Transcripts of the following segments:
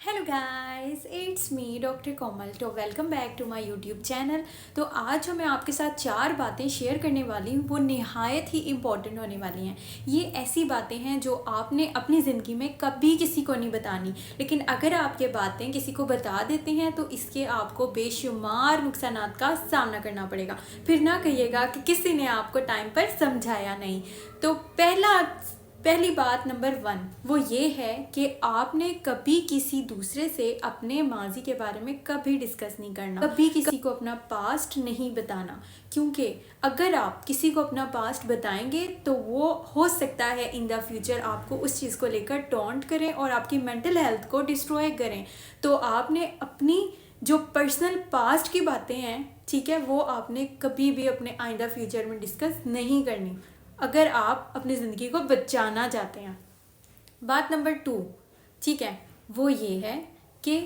Hello guys, it's me doctor Komal. तो welcome back to my YouTube channel. तो आज जो मैं आपके साथ 4 बातें शेयर करने वाली हूँ वो निहायत ही इम्पॉर्टेंट होने वाली हैं। ये ऐसी बातें हैं जो आपने अपनी ज़िंदगी में कभी किसी को नहीं बतानी, लेकिन अगर आप ये बातें किसी को बता देते हैं तो इसके आपको बेशुमार नुकसानात का सामना करना पड़ेगा। फिर ना कहिएगा कि किसी ने आपको टाइम पर समझाया नहीं। तो पहली बात नंबर 1 वो ये है कि आपने कभी किसी दूसरे से अपने माजी के बारे में कभी डिस्कस नहीं करना, कभी किसी को अपना पास्ट नहीं बताना। क्योंकि अगर आप किसी को अपना पास्ट बताएंगे तो वो हो सकता है इन द फ्यूचर आपको उस चीज़ को लेकर टॉन्ट करें और आपकी मेंटल हेल्थ को डिस्ट्रॉय करें। तो आपने अपनी जो पर्सनल पास्ट की बातें हैं, ठीक है, वो आपने कभी भी अपने आइंदा फ्यूचर में डिस्कस नहीं करनी अगर आप अपनी ज़िंदगी को बचाना चाहते हैं। बात नंबर 2, ठीक है, वो ये है कि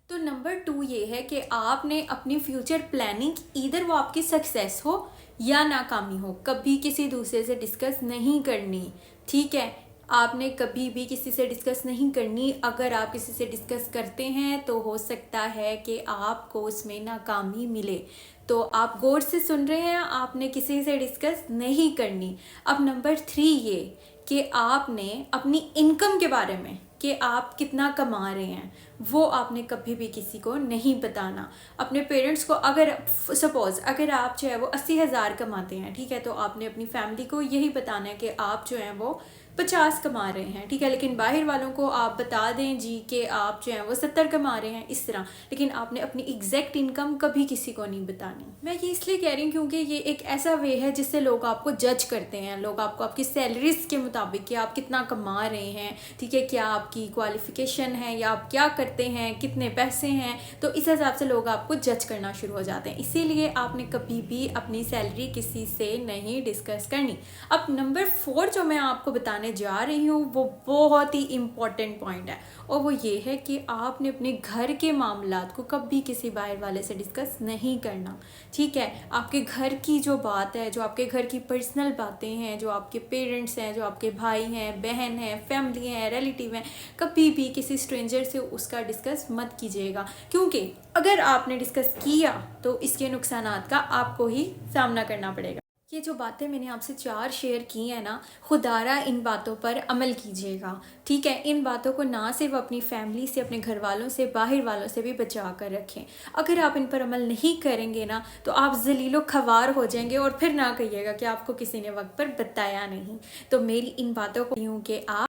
नंबर 2 ये है कि आपने अपनी फ्यूचर प्लानिंग इधर वो आपकी सक्सेस हो या नाकामी हो, कभी किसी दूसरे से डिस्कस नहीं करनी। ठीक है, आपने कभी भी किसी से डिस्कस नहीं करनी। अगर आप किसी से डिस्कस करते हैं तो हो सकता है कि आपको उसमें नाकामी मिले। तो आप गौर से सुन रहे हैं, आपने किसी से डिस्कस नहीं करनी। अब नंबर 3 ये कि आपने अपनी इनकम के बारे में, कि आप कितना कमा रहे हैं, वो आपने कभी भी किसी को नहीं बताना। अपने पेरेंट्स को, अगर सपोज़ अगर आप जो है वो 80,000 कमाते हैं, ठीक है, तो आपने अपनी फैमिली को यही बताना है कि आप जो हैं वो 50 कमा रहे हैं, ठीक है, लेकिन बाहर वालों को आप बता दें जी कि आप जो हैं वो 70 कमा रहे हैं, इस तरह। लेकिन आपने अपनी एग्जैक्ट इनकम कभी किसी को नहीं बतानी। मैं ये इसलिए कह रही हूँ क्योंकि ये एक ऐसा वे है जिससे लोग आपको जज करते हैं। लोग आपको आपकी सैलरीज के मुताबिक कि आप कितना कमा रहे हैं, ठीक है, क्या आपकी क्वालिफिकेशन है या आप क्या करते हैं, कितने पैसे हैं, तो इस हिसाब से लोग आपको जज करना शुरू हो जाते हैं। इसीलिए आपने कभी भी अपनी सैलरी किसी से नहीं डिस्कस करनी। अब नंबर 4 जो मैं आपको बताने जा रही हूँ वो बहुत ही इम्पॉर्टेंट पॉइंट है, और वो ये है कि आपने अपने घर के मामलात को कभी किसी बाहर वाले से डिस्कस नहीं करना। ठीक है, आपके घर की जो बात है, जो आपके घर की पर्सनल बातें हैं, जो आपके पेरेंट्स हैं, जो आपके भाई हैं, बहन हैं, फैमिली हैं, रिलेटिव हैं, कभी भी किसी स्ट्रेंजर से उसका डिस्कस मत कीजिएगा। क्योंकि अगर आपने डिस्कस किया तो इसके नुकसानात का आपको ही सामना करना पड़ेगा। ये जो बातें मैंने आपसे 4 शेयर की हैं ना, खुदारा इन बातों पर अमल कीजिएगा। ठीक है, इन बातों को ना सिर्फ अपनी फैमिली से, अपने घर वालों से, बाहर वालों से भी बचा कर रखें। अगर आप इन पर अमल नहीं करेंगे ना तो आप जलीलो खवार हो जाएंगे और फिर ना कहिएगा कि आपको किसी ने वक्त पर बताया नहीं। तो मेरी इन बातों को यूँ कि आप